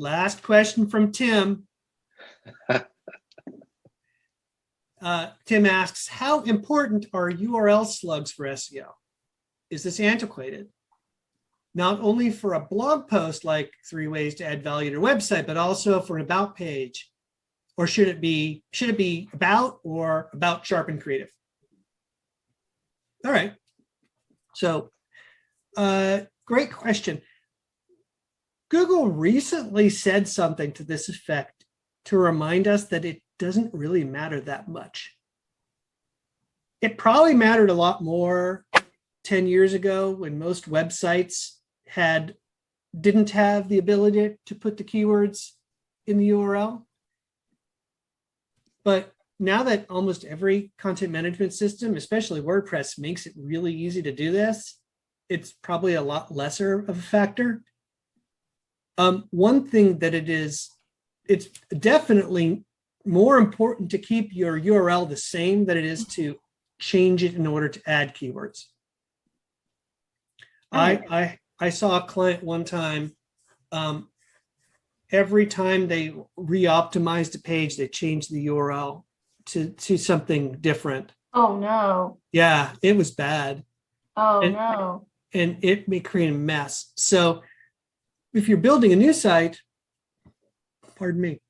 last question from Tim. Tim asks, how important are URL slugs for SEO? Is this antiquated? Not only for a blog post like 3 ways to add value to your website, but also for an about page? Or should it be about or about sharp and creative? All right. So great question. Google recently said something to this effect to remind us that it doesn't really matter that much. It probably mattered a lot more 10 years ago when most websites didn't have the ability to put the keywords in the URL. But now that almost every content management system, especially WordPress, makes it really easy to do this, it's probably a lot lesser of a factor. One thing that it's definitely more important to keep your URL the same than it is to change it in order to add keywords. I saw a client one time, every time they re-optimized a page, they changed the URL to something different. Oh no. Yeah, it was bad. Oh no. And it may create a mess. So if you're building a new site, pardon me,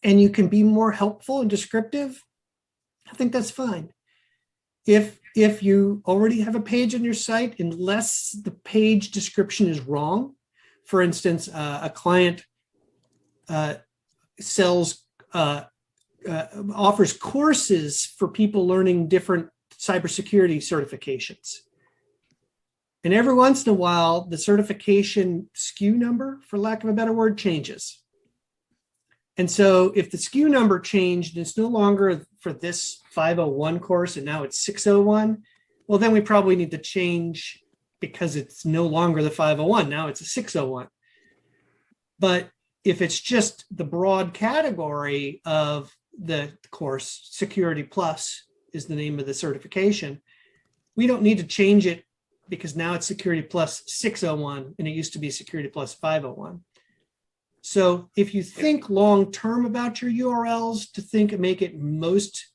and you can be more helpful and descriptive, I think that's fine. If you already have a page on your site, unless the page description is wrong, for instance, a client offers courses for people learning different cybersecurity certifications. And every once in a while, the certification SKU number, for lack of a better word, changes. And so if the SKU number changed, and it's no longer for this 501 course, and now it's 601, well, then we probably need to change because it's no longer the 501. Now it's a 601. But if it's just the broad category of the course, Security Plus is the name of the certification, we don't need to change it because now it's Security Plus 601 and it used to be Security Plus 501. So if you think long-term about your URLs to make it most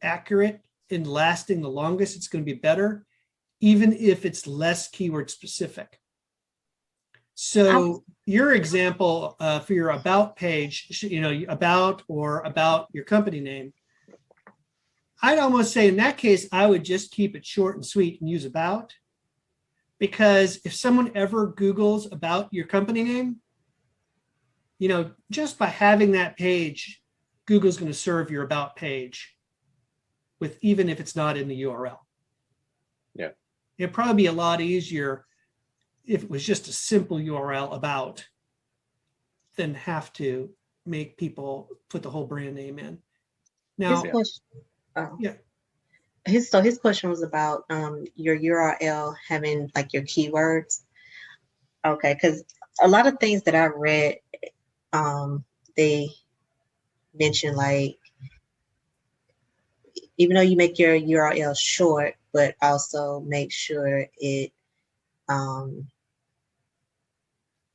accurate and lasting the longest, it's going to be better, even if it's less keyword specific. So your example for your about page, about your company name, I'd almost say in that case, I would just keep it short and sweet and use about. Because if someone ever Googles about your company name, just by having that page, Google's going to serve your about page even if it's not in the URL. Yeah. It'd probably be a lot easier if it was just a simple URL about than have to make people put the whole brand name in. Now, his question was about your URL having like your keywords. Okay, because a lot of things that I read, they mention like, even though you make your URL short, but also make sure it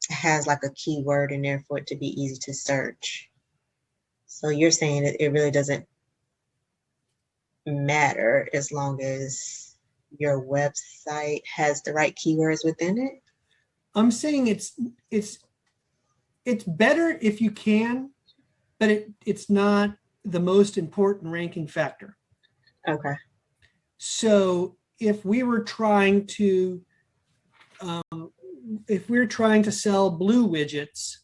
has like a keyword in there for it to be easy to search. So you're saying that it really doesn't matter as long as your website has the right keywords within it? I'm saying it's better if you can, but it's not the most important ranking factor. Okay. So if we were trying to sell blue widgets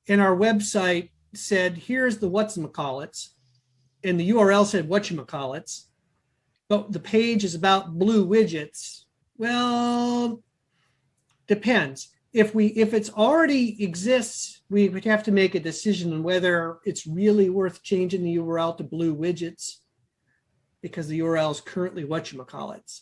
and our website said, here's the whatchamacallits, and the URL said whatchamacallits, but the page is about blue widgets, well, depends. If it's already exists, we would have to make a decision on whether it's really worth changing the URL to blue widgets because the URL is currently whatchamacallits.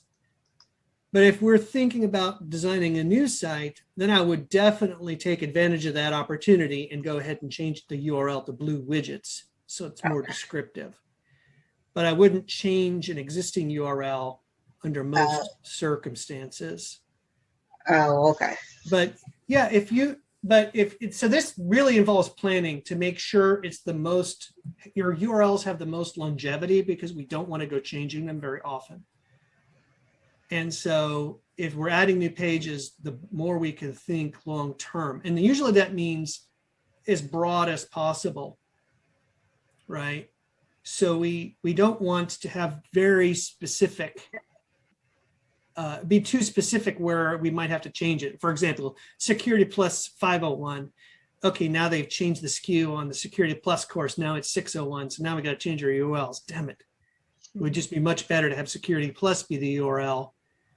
But if we're thinking about designing a new site, then I would definitely take advantage of that opportunity and go ahead and change the URL to blue widgets so it's more descriptive. But I wouldn't change an existing URL under most circumstances. Oh, okay. But yeah, but so this really involves planning to make sure your URLs have the most longevity, because we don't want to go changing them very often. And so if we're adding new pages, the more we can think long-term. And usually that means as broad as possible, right? So we don't want to have very specific, be too specific where we might have to change it. For example, Security Plus 501. Okay, now they've changed the SKU on the Security Plus course. Now it's 601. So now we got to change our URLs. Damn it. It would just be much better to have Security Plus be the URL.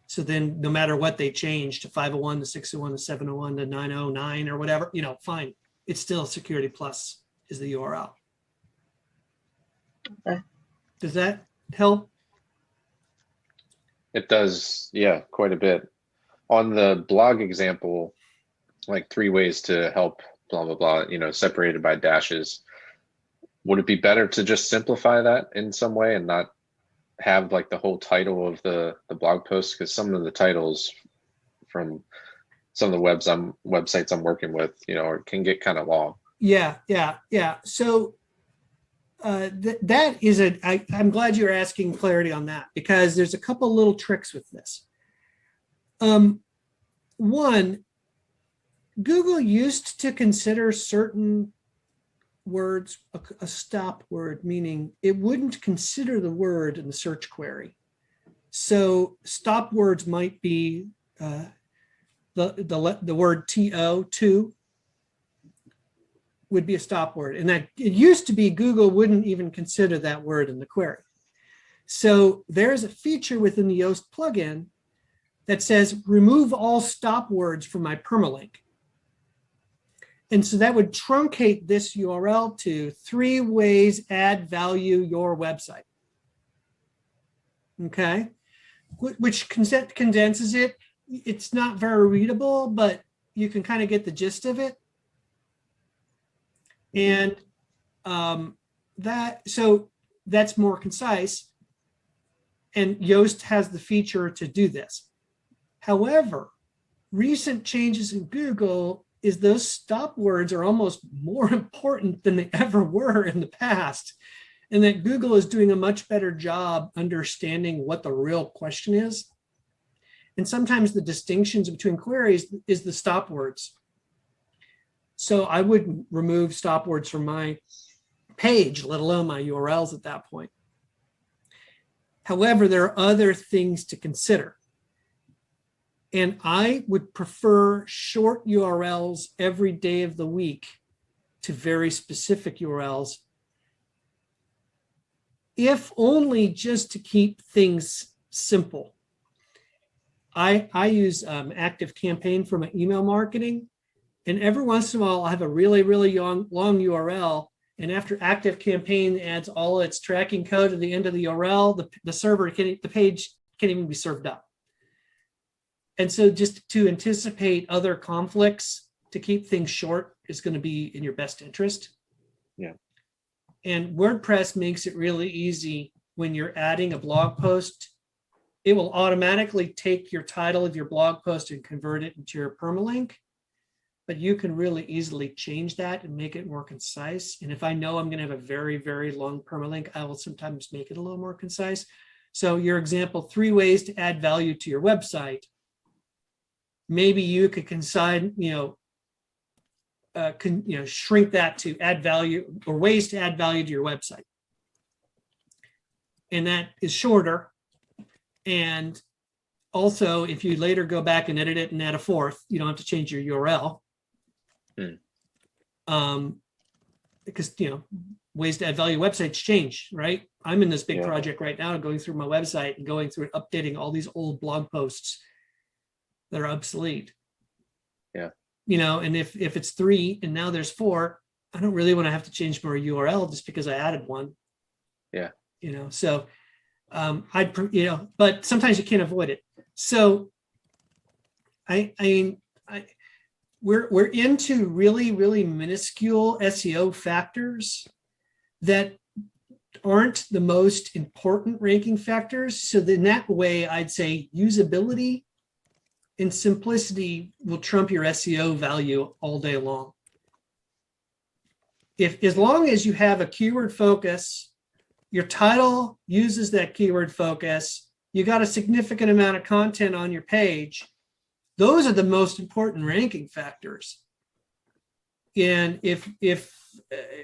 So then no matter what they change to 501, to 601, to 701, to 909 or whatever, fine. It's still Security Plus is the URL. Okay. Does that help? It does, yeah, quite a bit. On the blog example, like 3 ways to help, blah, blah, blah, separated by dashes. Would it be better to just simplify that in some way and not have like the whole title of the blog post? Because some of the titles from some of the websites I'm working with, can get kind of long. Yeah. So that is I'm glad you're asking clarity on that, because there's a couple little tricks with this. One, Google used to consider certain words a stop word, meaning it wouldn't consider the word in the search query. So stop words might be the word to would be a stop word. And that it used to be Google wouldn't even consider that word in the query. So there's a feature within the Yoast plugin that says remove all stop words from my permalink. And so that would truncate this URL to 3 ways add value your website. Okay, which condenses it. It's not very readable, but you can kind of get the gist of it. And that's more concise. And Yoast has the feature to do this. However, recent changes in Google is those stop words are almost more important than they ever were in the past. And that Google is doing a much better job understanding what the real question is. And sometimes the distinctions between queries is the stop words. So I wouldn't remove stop words from my page, let alone my URLs at that point. However, there are other things to consider. And I would prefer short URLs every day of the week to very specific URLs, if only just to keep things simple. I use ActiveCampaign for my email marketing. And every once in a while, I have a really, really long URL. And after ActiveCampaign adds all its tracking code at the end of the URL, the page can't even be served up. And so just to anticipate other conflicts, to keep things short is going to be in your best interest. Yeah. And WordPress makes it really easy when you're adding a blog post. It will automatically take your title of your blog post and convert it into your permalink. But you can really easily change that and make it more concise. And if I know I'm going to have a very, very long permalink, I will sometimes make it a little more concise. So your example, 3 ways to add value to your website. Maybe you could shrink that to add value, or ways to add value to your website. And that is shorter. And also, if you later go back and edit it and add a 4th, you don't have to change your URL. Because ways to add value websites change, right? I'm in this big project right now, going through my website and going through and updating all these old blog posts that are obsolete. Yeah. And if it's 3 and now there's 4, I don't really want to have to change my URL just because I added one. Yeah. So but sometimes you can't avoid it. So we're into really, really minuscule SEO factors that aren't the most important ranking factors. So in that way, I'd say usability and simplicity will trump your SEO value all day long. If as long as you have a keyword focus, your title uses that keyword focus, you got a significant amount of content on your page, those are the most important ranking factors. And if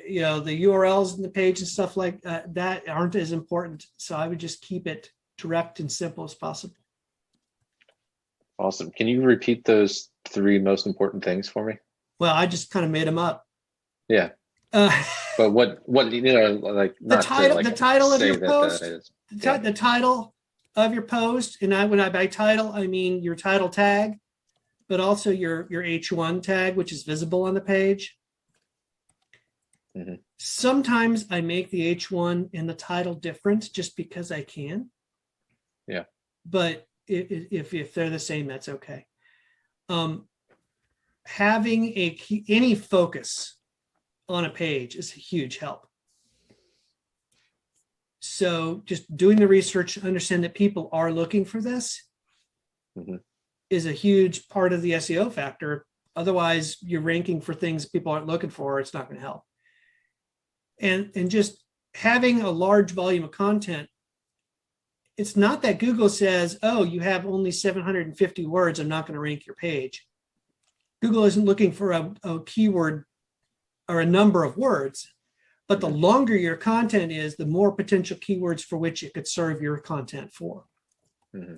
you know, the URLs in the page and stuff like that aren't as important, so I would just keep it direct and simple as possible. Awesome. Can you repeat those 3 most important things for me? Well, I just kind of made them up. Yeah. But what you know, like the title, the title of your post, yeah. the title of your post, and when I by title, I mean your title tag, but also your H1 tag, which is visible on the page. Mm-hmm. Sometimes I make the H1 and the title different just because I can. Yeah. But if they're the same, that's okay. Having any focus on a page is a huge help. So just doing the research, understand that people are looking for this mm-hmm. is a huge part of the SEO factor. Otherwise, you're ranking for things people aren't looking for. It's not going to help. And just having a large volume of content, it's not that Google says, oh, you have only 750 words, I'm not going to rank your page. Google isn't looking for a keyword or a number of words, but the longer your content is, the more potential keywords for which it could serve your content for. Mm-hmm.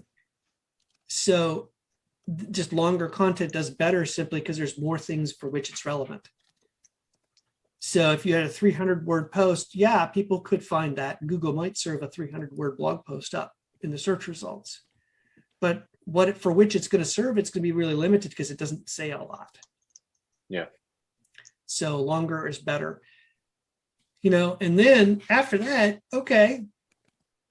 So just longer content does better simply because there's more things for which it's relevant. So if you had a 300-word post, yeah, people could find that. Google might serve a 300-word blog post up in the search results. But for which it's going to serve, it's going to be really limited because it doesn't say a lot. Yeah. So longer is better. You know, and then after that, okay,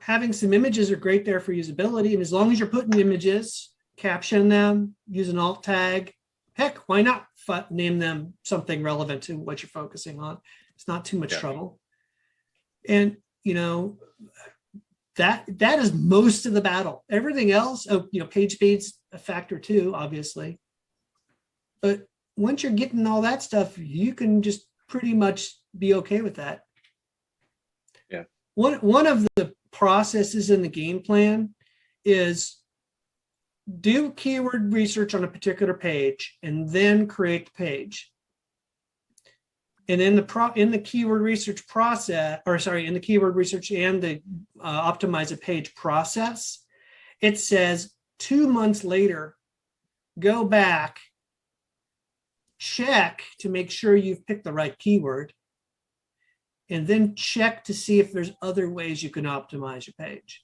having some images are great there for usability. And as long as you're putting images, caption them, use an alt tag, heck, why not name them something relevant to what you're focusing on? It's not too much trouble. And, you know, that is most of the battle. Everything else, you know, page speed's a factor too, obviously. But once you're getting all that stuff, you can just pretty much be okay with that. Yeah. One of the processes in the game plan is do keyword research on a particular page and then create the page. And in the keyword research process, or sorry, in the keyword research and the optimize a page process, it says 2 months later, go back, check to make sure you've picked the right keyword, and then check to see if there's other ways you can optimize your page.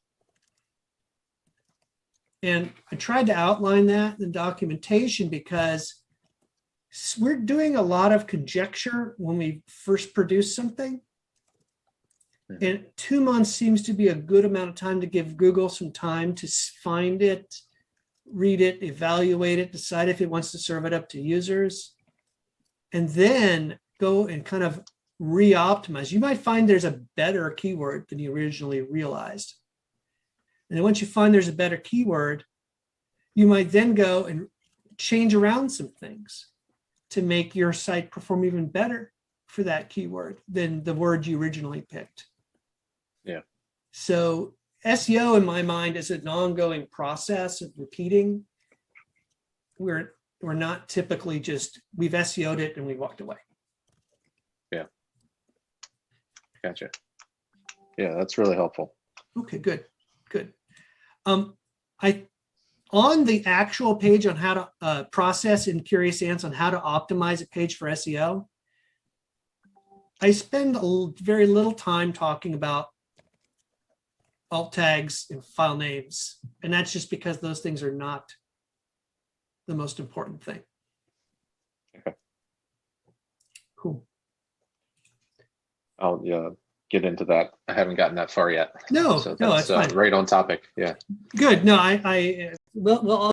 And I tried to outline that in the documentation because we're doing a lot of conjecture when we first produce something. And 2 months seems to be a good amount of time to give Google some time to find it, read it, evaluate it, decide if it wants to serve it up to users, and then go and kind of re-optimize. You might find there's a better keyword than you originally realized. And then once you find there's a better keyword, you might then go and change around some things to make your site perform even better for that keyword than the word you originally picked. Yeah. So SEO in my mind is an ongoing process of repeating. We're not typically just, we've SEO'd it and we walked away. Yeah. Gotcha. Yeah, that's really helpful. Okay, good. On the actual page on how to process in Curious Ants on how to optimize a page for SEO, I spend very little time talking about alt tags and file names. And that's just because those things are not the most important thing. Okay. Cool. I'll get into that. I haven't gotten that far yet. No, so that's fine. Right on topic. Yeah. Good. No, we'll all